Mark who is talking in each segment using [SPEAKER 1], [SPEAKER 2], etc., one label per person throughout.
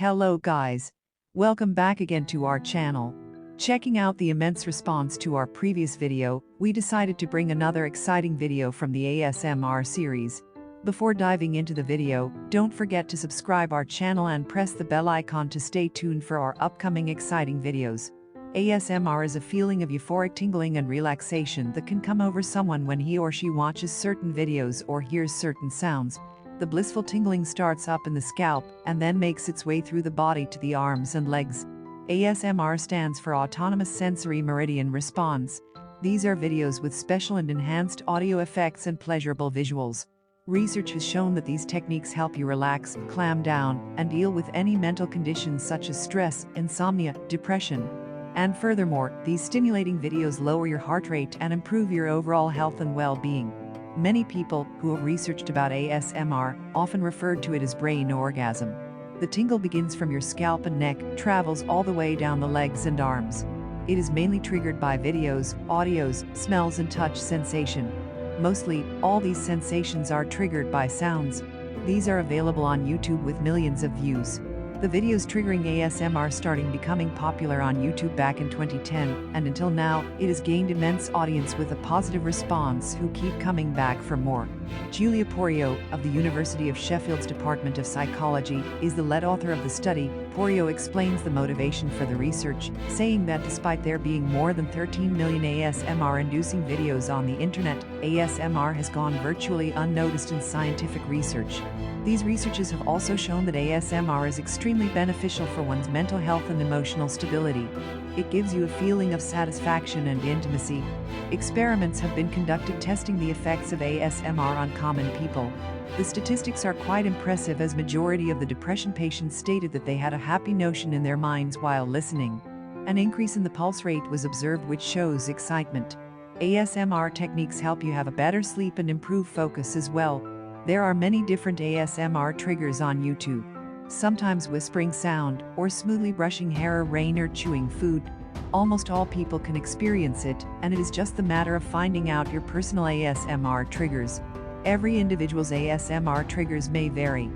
[SPEAKER 1] Hello guys. Welcome back again to our channel. Checking out the immense response to our previous video, we decided to bring another exciting video from the ASMR series. Before diving into the video, don't forget to subscribe our channel and press the bell icon to stay tuned for our upcoming exciting videos. ASMR is a feeling of euphoric tingling and relaxation that can come over someone when he or she watches certain videos or hears certain sounds. The blissful tingling starts up in the scalp and then makes its way through the body to the arms and legs. ASMR stands for Autonomous Sensory Meridian Response. These are videos with special and enhanced audio effects and pleasurable visuals. Research has shown that these techniques help you relax, calm down, and deal with any mental conditions such as stress, insomnia, depression. And furthermore, these stimulating videos lower your heart rate and improve your overall health and well-being. Many people who have researched about ASMR often referred to it as brain orgasm. The tingle begins from your scalp and neck, travels all the way down the legs and arms. It is mainly triggered by videos, audios, smells and touch sensation. Mostly, all these sensations are triggered by sounds. These are available on YouTube with millions of views. The videos triggering ASMR starting becoming popular on YouTube back in 2010, and until now, it has gained immense audience with a positive response who keep coming back for more. Julia Porio, of the University of Sheffield's Department of Psychology, is the lead author of the study. Porio explains the motivation for the research, saying that despite there being more than 13 million ASMR-inducing videos on the internet, ASMR has gone virtually unnoticed in scientific research. These researches have also shown that ASMR is extremely beneficial for one's mental health and emotional stability. It gives you a feeling of satisfaction and intimacy. Experiments have been conducted testing the effects of ASMR on common people. The statistics are quite impressive, as majority of the depression patients stated that they had a happy notion in their minds while listening. An increase in the pulse rate was observed, which shows excitement. ASMR techniques help you have a better sleep and improve focus as well. There are many different ASMR triggers on YouTube. Sometimes whispering sound, or smoothly brushing hair, or rain, or chewing food. Almost all people can experience it, and it is just the matter of finding out your personal ASMR triggers. Every individual's ASMR triggers may vary.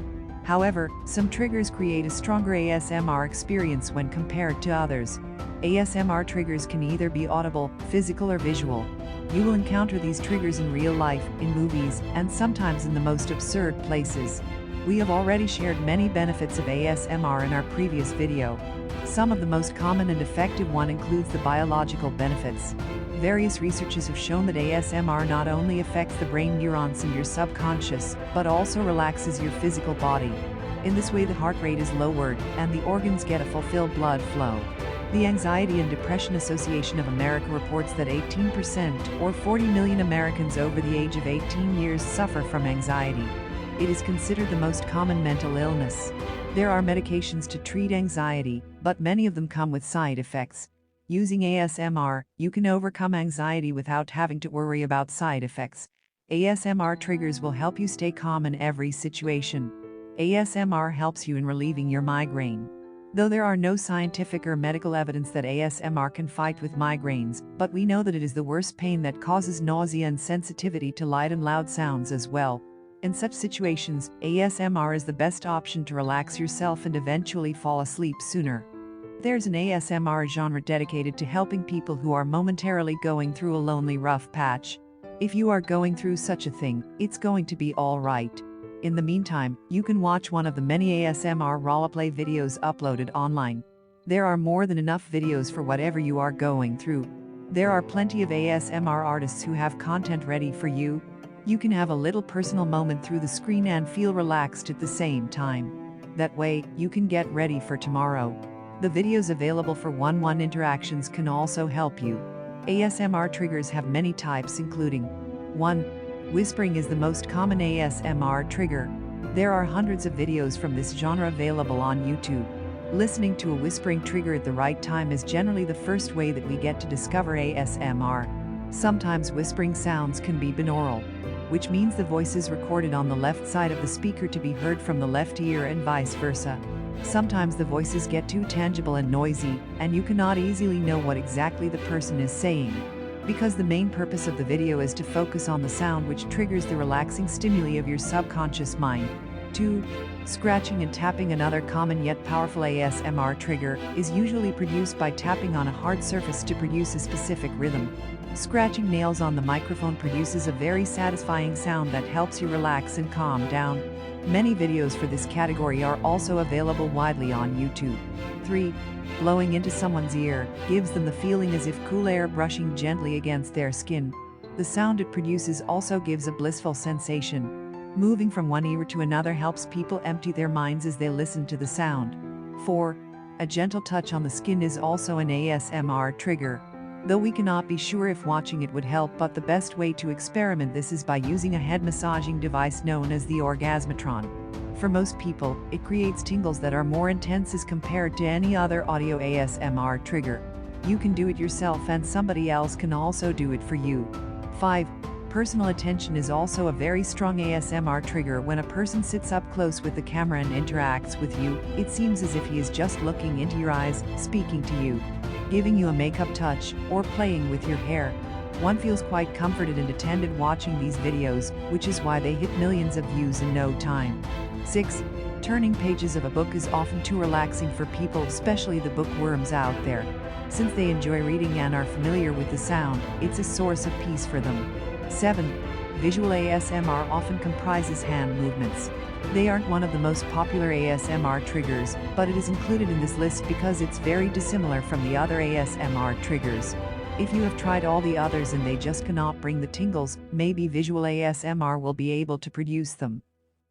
[SPEAKER 1] However, some triggers create a stronger ASMR experience when compared to others. ASMR triggers can either be audible, physical, or visual. You will encounter these triggers in real life, in movies, and sometimes in the most absurd places. We have already shared many benefits of ASMR in our previous video. Some of the most common and effective one includes the biological benefits. Various researches have shown that ASMR not only affects the brain neurons in your subconscious, but also relaxes your physical body. In this way, the heart rate is lowered, and the organs get a fulfilled blood flow. The Anxiety and Depression Association of America reports that 18%, or 40 million Americans over the age of 18 years, suffer from anxiety. It is considered the most common mental illness. There are medications to treat anxiety, but many of them come with side effects. Using ASMR, you can overcome anxiety without having to worry about side effects. ASMR triggers will help you stay calm in every situation. ASMR helps you in relieving your migraine. Though there are no scientific or medical evidence that ASMR can fight with migraines, but we know that it is the worst pain that causes nausea and sensitivity to light and loud sounds as well. In such situations, ASMR is the best option to relax yourself and eventually fall asleep sooner. There's an ASMR genre dedicated to helping people who are momentarily going through a lonely, rough patch. If you are going through such a thing, it's going to be all right. In the meantime, you can watch one of the many ASMR roleplay videos uploaded online. There are more than enough videos for whatever you are going through. There are plenty of ASMR artists who have content ready for you. You can have a little personal moment through the screen and feel relaxed at the same time. That way, you can get ready for tomorrow. The videos available for one-on-one interactions can also help you. ASMR triggers have many types, including 1. Whispering is the most common ASMR trigger. There are hundreds of videos from this genre available on YouTube. Listening to a whispering trigger at the right time is generally the first way that we get to discover ASMR. Sometimes whispering sounds can be binaural, which means the voice is recorded on the left side of the speaker to be heard from the left ear and vice versa. Sometimes the voices get too tangible and noisy, and you cannot easily know what exactly the person is saying. Because the main purpose of the video is to focus on the sound, which triggers the relaxing stimuli of your subconscious mind. 2. Scratching and tapping, another common yet powerful ASMR trigger, is usually produced by tapping on a hard surface to produce a specific rhythm. Scratching nails on the microphone produces a very satisfying sound that helps you relax and calm down. Many videos for this category are also available widely on YouTube. 3. Blowing into someone's ear gives them the feeling as if cool air brushing gently against their skin. The sound it produces also gives a blissful sensation. Moving from one ear to another helps people empty their minds as they listen to the sound. 4. A gentle touch on the skin is also an ASMR trigger. Though we cannot be sure if watching it would help, but the best way to experiment this is by using a head massaging device known as the Orgasmatron. For most people, it creates tingles that are more intense as compared to any other audio ASMR trigger. You can do it yourself and somebody else can also do it for you. 5. Personal attention is also a very strong ASMR trigger. When a person sits up close with the camera and interacts with you, it seems as if he is just looking into your eyes, speaking to you, giving you a makeup touch, or playing with your hair. One feels quite comforted and attended watching these videos, which is why they hit millions of views in no time. 6. Turning pages of a book is often too relaxing for people, especially the bookworms out there. Since they enjoy reading and are familiar with the sound, it's a source of peace for them. 7. Visual ASMR often comprises hand movements. They aren't one of the most popular ASMR triggers, but it is included in this list because it's very dissimilar from the other ASMR triggers. If you have tried all the others and they just cannot bring the tingles, maybe visual ASMR will be able to produce them.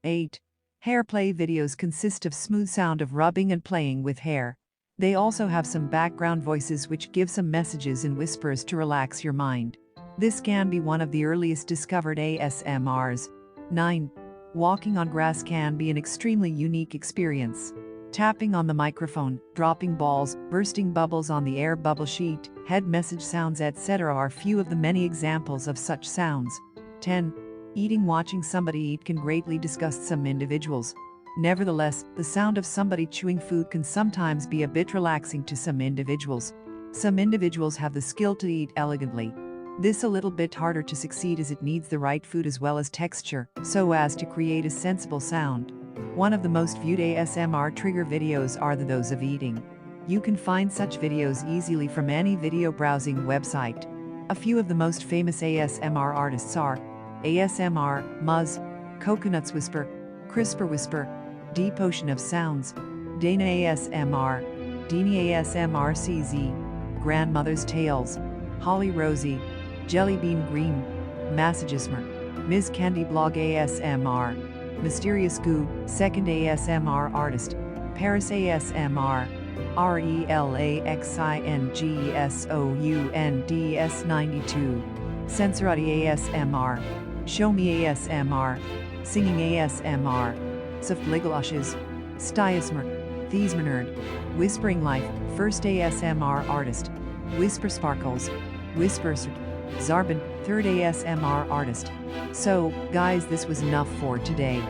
[SPEAKER 1] 8. Hair play videos consist of smooth sound of rubbing and playing with hair. They also have some background voices which give some messages in whispers to relax your mind. This can be one of the earliest discovered ASMRs. 9. Walking on grass can be an extremely unique experience. Tapping on the microphone, dropping balls, bursting bubbles on the air bubble sheet, head message sounds, etc. are few of the many examples of such sounds. 10. Eating. Watching somebody eat can greatly disgust some individuals. Nevertheless, the sound of somebody chewing food can sometimes be a bit relaxing to some individuals. Some individuals have the skill to eat elegantly. This a little bit harder to succeed as it needs the right food as well as texture, so as to create a sensible sound. One of the most viewed ASMR trigger videos are those of eating. You can find such videos easily from any video browsing website. A few of the most famous ASMR artists are ASMR, Muzz, Coconuts Whisper, Crisper Whisper, Deep Ocean of Sounds, Dana ASMR, Deanie ASMR CZ, Grandmother's Tales, Holly Rosie, Jellybean Green, Massagismer, Ms. Candy Blog ASMR, Mysterious Goo, Second ASMR Artist, Paris ASMR, RELAXINGSOUNDS92, Sensorati ASMR, Show Me ASMR, Singing ASMR, Softligalushes, Styasmer, Thiesmernerd, Whispering Life, First ASMR Artist, Whisper Sparkles, Whispersert, Zarbin, Third ASMR Artist. So, guys, this was enough for today.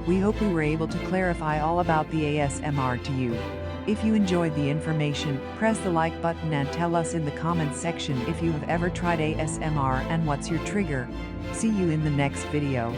[SPEAKER 1] We hope we were able to clarify all about the ASMR to you. If you enjoyed the information, press the like button and tell us in the comments section if you have ever tried ASMR and what's your trigger. See you in the next video.